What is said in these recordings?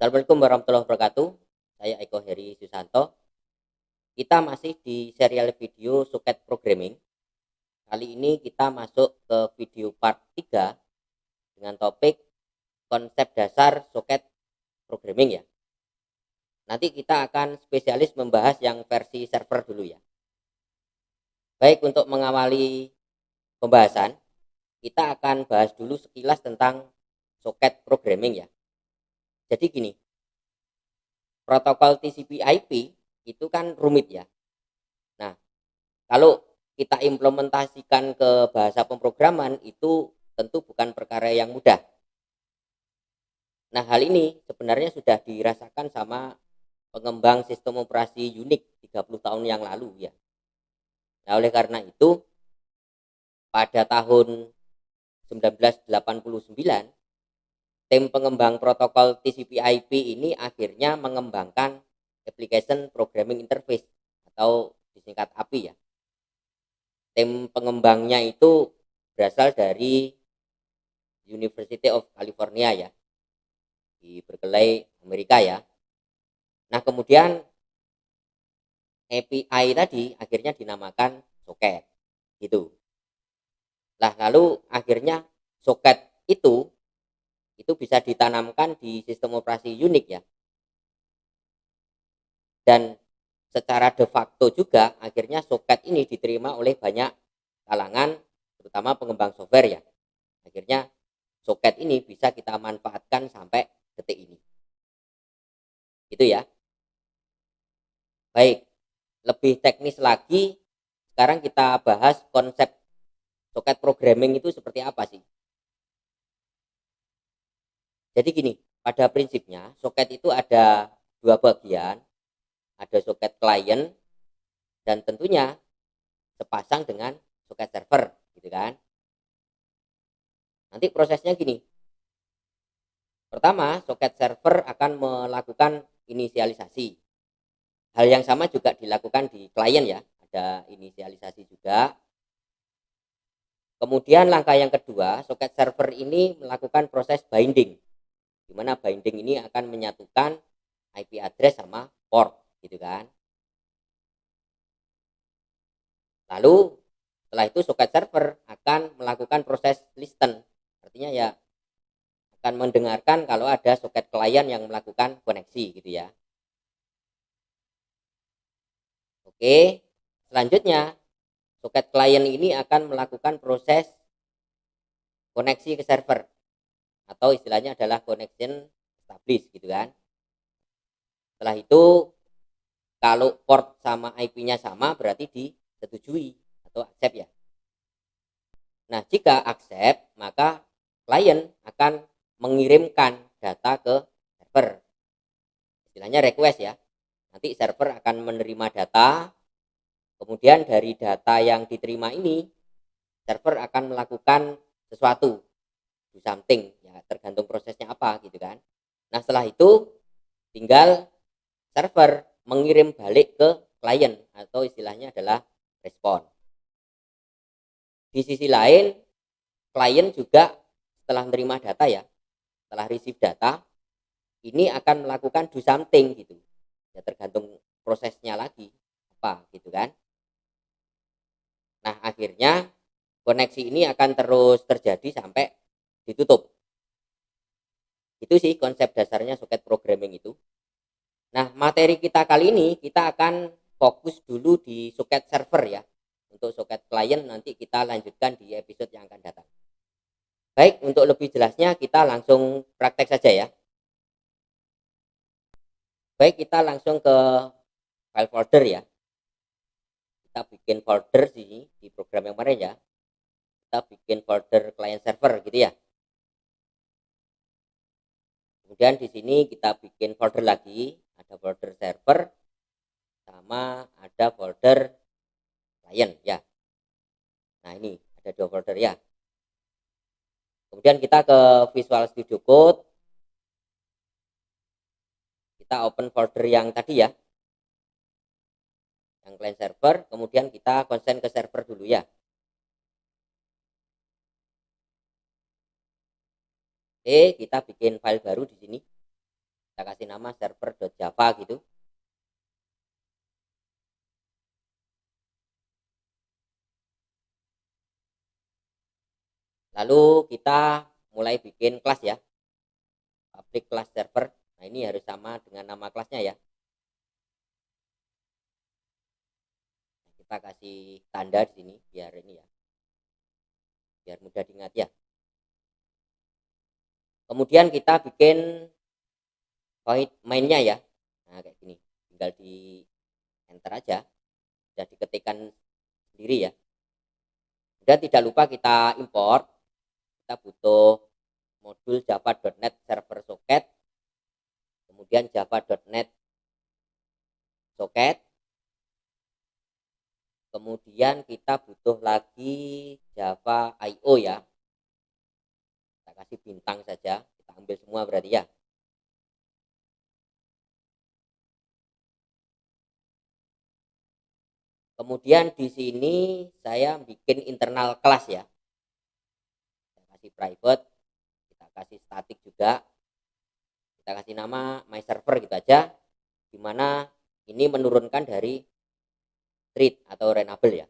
Assalamualaikum warahmatullahi wabarakatuh. Saya Eko Heri Susanto. Kita masih di serial video Soket Programming. Kali ini kita masuk ke video part 3 dengan topik konsep dasar soket programming ya. Nanti kita akan spesialis membahas yang versi server dulu ya. Baik, untuk mengawali pembahasan, kita akan bahas dulu sekilas tentang soket programming ya. Jadi gini, protokol TCP/IP itu kan rumit ya. Nah, kalau kita implementasikan ke bahasa pemrograman itu tentu bukan perkara yang mudah. Nah, hal ini sebenarnya sudah dirasakan sama pengembang sistem operasi Unix 30 tahun yang lalu ya. Nah, oleh karena itu pada tahun 1989 tim pengembang protokol TCP/IP ini akhirnya mengembangkan application programming interface atau disingkat API ya. Tim pengembangnya itu berasal dari University of California ya, di Berkeley, Amerika ya. Nah, kemudian API tadi akhirnya dinamakan soket gitu. Nah, lalu akhirnya soket itu bisa ditanamkan di sistem operasi Unix ya. Dan secara de facto juga akhirnya soket ini diterima oleh banyak kalangan, terutama pengembang software ya. Akhirnya soket ini bisa kita manfaatkan sampai detik ini. Itu ya. Baik, lebih teknis lagi, sekarang kita bahas konsep soket programming itu seperti apa sih. Jadi gini, pada prinsipnya soket itu ada dua bagian, ada soket client dan tentunya sepasang dengan soket server gitu kan. Nanti prosesnya gini, pertama soket server akan melakukan inisialisasi. Hal yang sama juga dilakukan di klien ya, ada inisialisasi juga. Kemudian langkah yang kedua, soket server ini melakukan proses binding, di mana binding ini akan menyatukan IP address sama port gitu kan. Lalu setelah itu soket server akan melakukan proses listen, artinya ya akan mendengarkan kalau ada soket klien yang melakukan koneksi gitu ya. Oke, selanjutnya soket klien ini akan melakukan proses koneksi ke server atau istilahnya adalah connection establish gitu kan. Setelah itu kalau port sama IP-nya sama berarti disetujui atau accept ya. Nah, jika accept maka klien akan mengirimkan data ke server. Istilahnya request ya. Nanti server akan menerima data, kemudian dari data yang diterima ini server akan melakukan sesuatu, do something ya, tergantung prosesnya apa gitu kan. Nah, setelah itu tinggal server mengirim balik ke klien atau istilahnya adalah respon. Di sisi lain, klien juga setelah menerima data ya, setelah receive data, ini akan melakukan do something gitu. Ya tergantung prosesnya lagi apa gitu kan. Nah, akhirnya koneksi ini akan terus terjadi sampai ditutup. Itu sih konsep dasarnya soket programming itu. Nah, materi kita kali ini kita akan fokus dulu di soket server ya. Untuk soket klien nanti kita lanjutkan di episode yang akan datang. Baik, untuk lebih jelasnya kita langsung praktek saja ya. Baik, kita langsung ke file folder ya. Kita bikin folder di program yang kemarin ya. Kita bikin folder client server gitu ya. Kemudian di sini kita bikin folder lagi, ada folder server sama ada folder client ya. Nah, ini ada dua folder ya. Kemudian kita ke Visual Studio Code. Kita open folder yang tadi ya. Yang client server, kemudian kita konsen ke server dulu ya. Oke, kita bikin file baru di sini. Kita kasih nama server.java gitu. Lalu kita mulai bikin kelas ya, public class server. Nah, ini harus sama dengan nama kelasnya ya. Kita kasih tanda di sini biar ini ya, biar mudah diingat ya. Kemudian kita bikin void mainnya ya. Nah, kayak gini, tinggal di enter aja, sudah diketikkan sendiri ya. Dan tidak lupa kita import, kita butuh modul java.net server socket, kemudian java.net socket, kemudian kita butuh lagi Java IO ya. Kita kasih bintang saja, kita ambil semua berarti ya. Kemudian di sini saya bikin internal kelas ya. Kita kasih private, kita kasih static juga. Kita kasih nama my server gitu aja. Dimana ini menurunkan dari thread atau renable ya.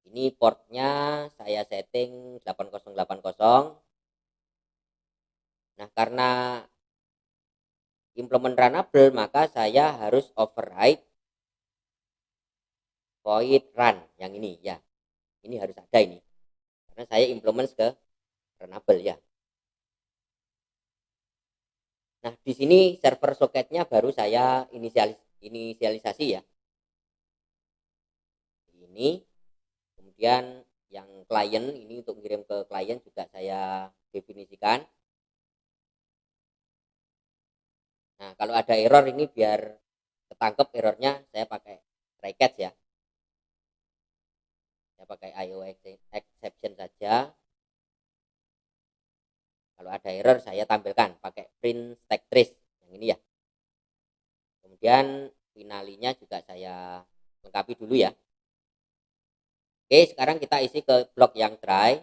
Ini portnya saya setting 8080. Nah, karena implement runnable maka saya harus override void run yang ini ya. Ini harus ada ini. Karena saya implement ke runnable ya. Nah, di sini server socketnya baru saya inisialisasi ya. Ini kemudian yang klien ini untuk kirim ke klien juga saya definisikan. Nah, kalau ada error ini biar ketangkep errornya saya pakai recat ya. Saya pakai IO exception saja. Kalau ada error saya tampilkan pakai print stack trace yang ini ya. Kemudian finalinya juga saya lengkapi dulu ya. Oke, sekarang kita isi ke blok yang try.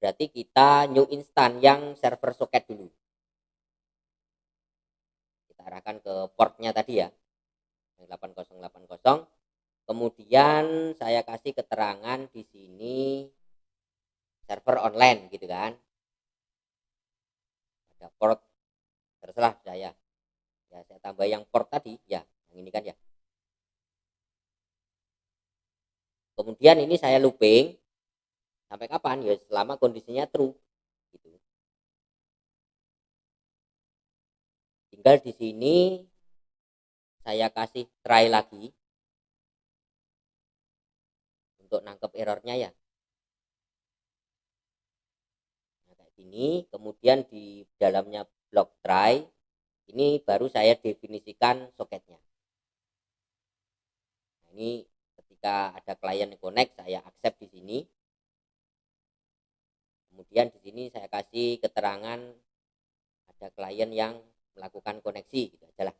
Berarti kita new instan yang server socket dulu. Kita arahkan ke portnya tadi ya, 8080. Kemudian saya kasih keterangan di sini server online gitu kan. Ada port, terserah saya. Ya, saya tambah yang port tadi ya, yang ini kan ya. Kemudian ini saya looping sampai kapan ya, selama kondisinya true gitu. Tinggal di sini saya kasih try lagi untuk nangkep errornya ya. Nah, kayak gini. Kemudian di dalamnya blok try ini baru saya definisikan soketnya. Nah, ini ketika ada klien yang connect saya accept di sini. Kemudian di sini saya kasih keterangan ada klien yang melakukan koneksi gitu aja lah.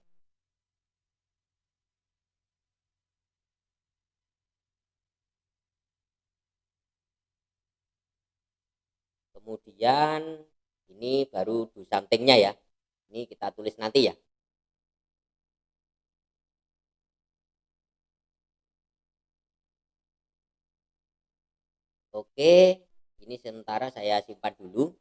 Kemudian ini baru do something-nya ya. Ini kita tulis nanti ya. Oke, ini sementara saya simpan dulu.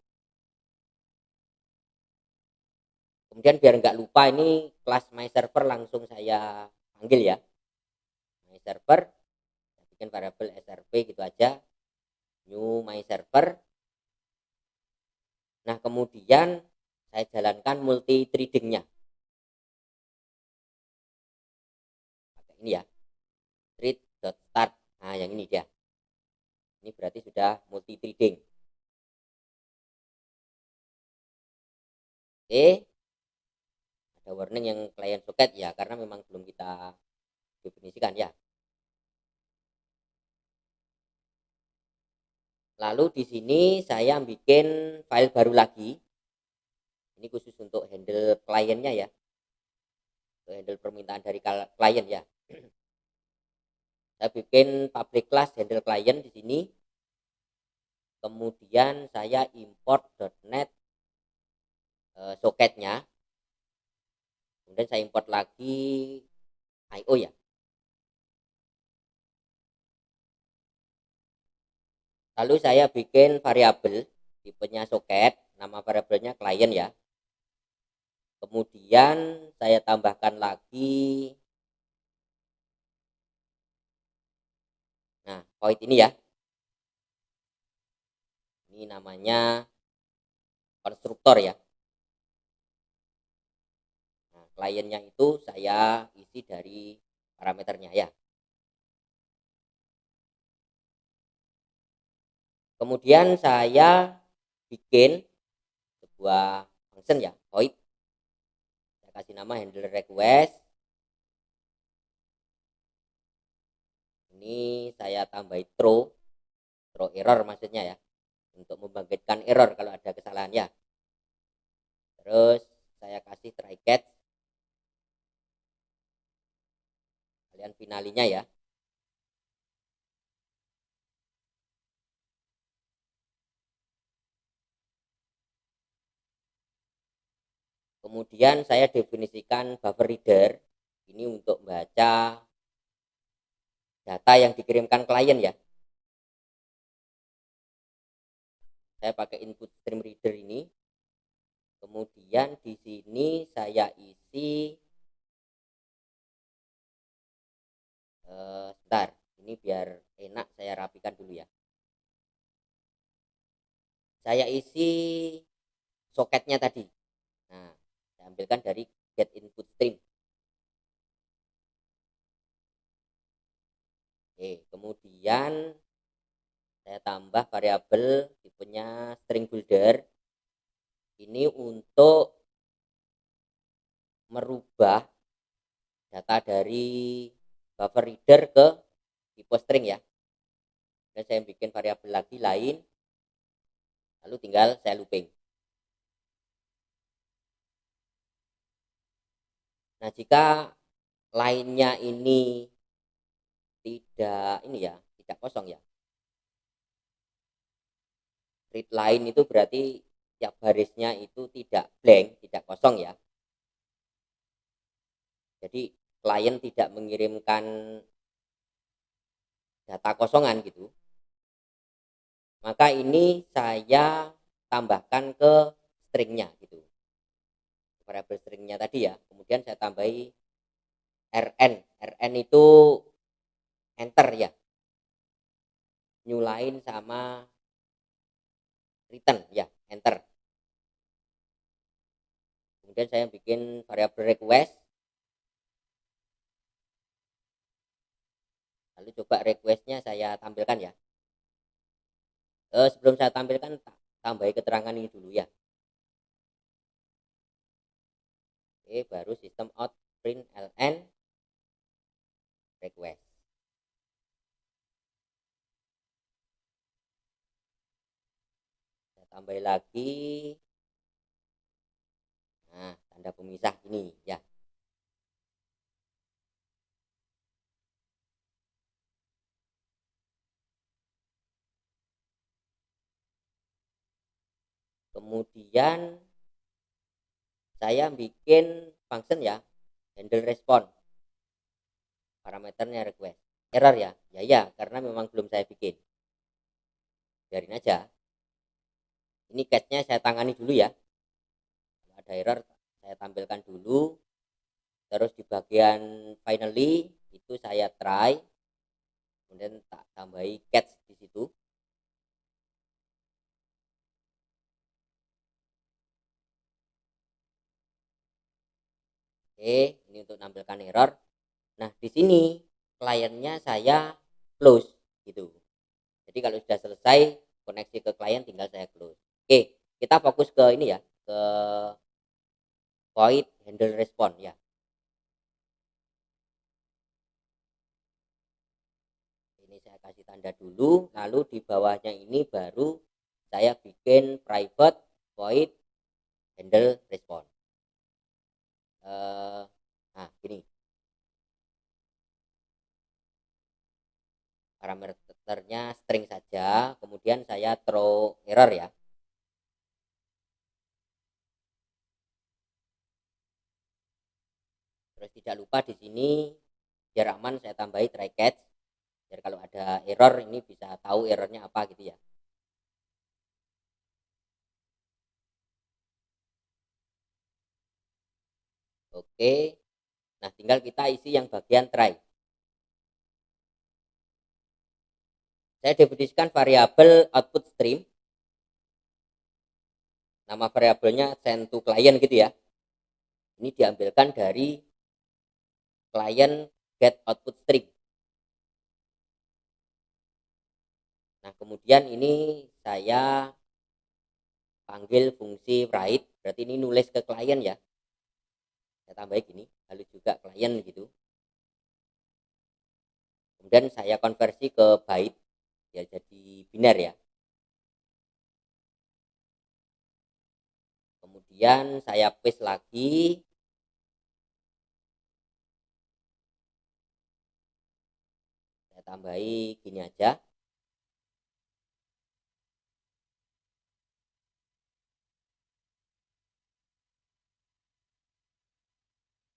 Kemudian biar nggak lupa ini kelas my server langsung saya panggil ya. My server, saya bikin variabel srv gitu aja. New my server. Nah, kemudian saya jalankan multi threadingnya. Pakai ini ya. Thread.start. Nah, yang ini dia. Ini berarti sudah multi threading. Oke. Ada warning yang client socket ya, karena memang belum kita definisikan ya. Lalu di sini saya bikin file baru lagi. Ini khusus untuk handle kliennya ya. Handle permintaan dari klien ya. Saya bikin public class handle client di sini. kemudian saya import .NET soketnya, kemudian saya import lagi IO ya. Lalu saya bikin variabel tipenya soket, nama variabelnya klien ya. Kemudian saya tambahkan lagi, nah void ini ya, ini namanya konstruktor ya. Nah, kliennya itu saya isi dari parameternya ya. Kemudian saya bikin sebuah function ya, void. Saya kasih nama handle request. Ini saya tambahin throw error maksudnya ya, untuk membangkitkan error kalau ada kesalahan ya. Terus saya kasih try catch kalian finalinya ya. Kemudian saya definisikan buffer reader ini untuk baca data yang dikirimkan klien ya. Saya pakai input stream reader ini. Kemudian di sini saya isi sebentar, ini biar enak saya rapikan dulu ya. Saya isi soketnya tadi. Nah, saya ambilkan dari get input stream. Oke, kemudian saya tambah variabel tipenya string builder. Ini untuk merubah data dari buffer reader ke tipe string ya. Dan saya bikin variabel lagi lain, lalu tinggal saya looping. Nah, jika lainnya ini tidak kosong ya. Read line itu berarti tiap barisnya itu tidak blank, tidak kosong ya. Jadi klien tidak mengirimkan data kosongan gitu. Maka ini saya tambahkan ke stringnya gitu. Variabel stringnya tadi ya. Kemudian saya tambahi rn. Rn itu enter ya. New line sama return ya, enter. Kemudian saya bikin variabel request. Lalu coba requestnya saya tampilkan ya. Sebelum saya tampilkan, tambahi keterangan ini dulu ya. Oke, baru sistem out print ln request. Saya tambah lagi, nah tanda pemisah ini ya. Kemudian saya bikin function ya, handle respond, parameternya request. Error ya, ya karena memang belum saya bikin. Biarin aja. Ini catch-nya saya tangani dulu ya. Kalau ada error saya tampilkan dulu. Terus di bagian finally itu saya try, kemudian tak tambahi catch di situ. Oke, ini untuk tampilkan error. Nah, di sini kliennya saya close gitu. Jadi kalau sudah selesai koneksi ke klien tinggal saya close. Oke, kita fokus ke ini ya, ke void handle respond ya. Ini saya kasih tanda dulu, lalu di bawahnya ini baru saya bikin private void handle respond. Nah, gini. Enternya string saja, kemudian saya throw error ya. Terus tidak lupa di sini biar aman saya tambahi try catch, biar kalau ada error ini bisa tahu errornya apa gitu ya. Oke, nah tinggal kita isi yang bagian try. Saya definisikan variabel output stream, nama variabelnya send to client gitu ya. Ini diambilkan dari client get output string. Nah kemudian ini saya panggil fungsi write, berarti ini nulis ke klien ya. Saya tambahin gini, lalu juga klien gitu. Kemudian saya konversi ke byte, ya jadi biner ya. Kemudian saya paste lagi. Saya tambahi gini aja.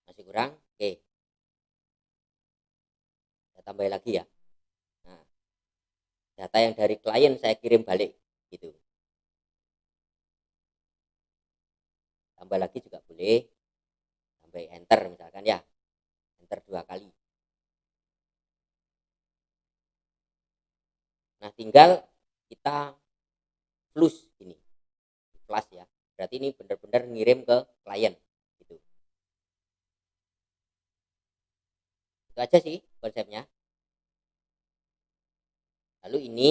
Masih kurang? Oke. Saya tambahin lagi ya. Nah, data yang dari klien saya kirim balik gitu. Tambah lagi juga boleh. Tambah enter misalkan ya. Enter 2 kali. Nah, tinggal kita flush ini. Flash ya. Berarti ini benar-benar ngirim ke klien gitu. Itu aja sih konsepnya. Lalu ini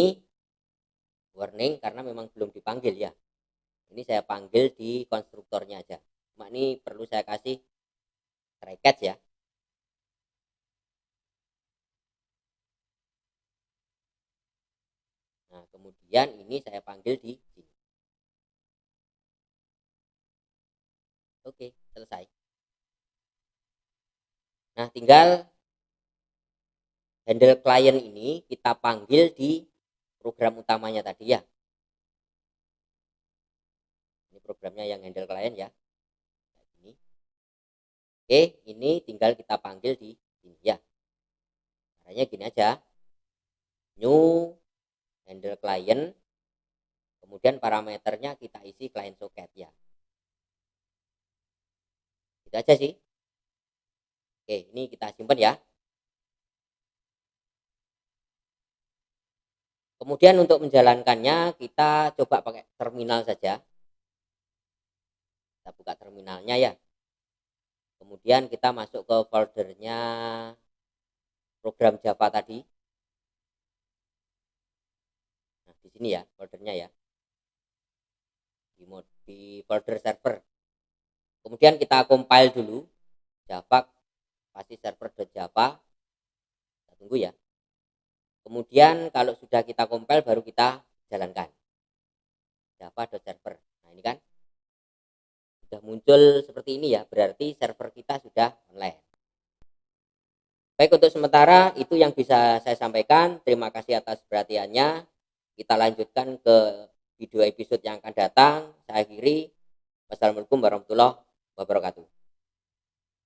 warning karena memang belum dipanggil ya. Ini saya panggil di konstruktornya aja. Cuma ini perlu saya kasih try catch ya. Nah, kemudian ini saya panggil di sini. Oke, selesai. Nah, tinggal handle client ini kita panggil di program utamanya tadi ya. Ini programnya yang handle client ya. Nah, ini. Oke, ini tinggal kita panggil di sini ya. Caranya gini aja. New handle client, kemudian parameternya kita isi client socket ya. Itu aja sih. Oke, ini kita simpan ya. Kemudian untuk menjalankannya kita coba pakai terminal saja. Kita buka terminalnya ya. Kemudian kita masuk ke foldernya program Java tadi. Nah, di sini ya foldernya ya. Di folder server. Kemudian kita compile dulu Java pasti server.java. Kita tunggu ya. Kemudian kalau sudah kita compile baru kita jalankan java.server. Nah, ini kan sudah muncul seperti ini ya, berarti server kita sudah online. Baik, untuk sementara itu yang bisa saya sampaikan. Terima kasih atas perhatiannya. Kita lanjutkan ke video episode yang akan datang. Saya akhiri. Wassalamualaikum warahmatullahi wabarakatuh.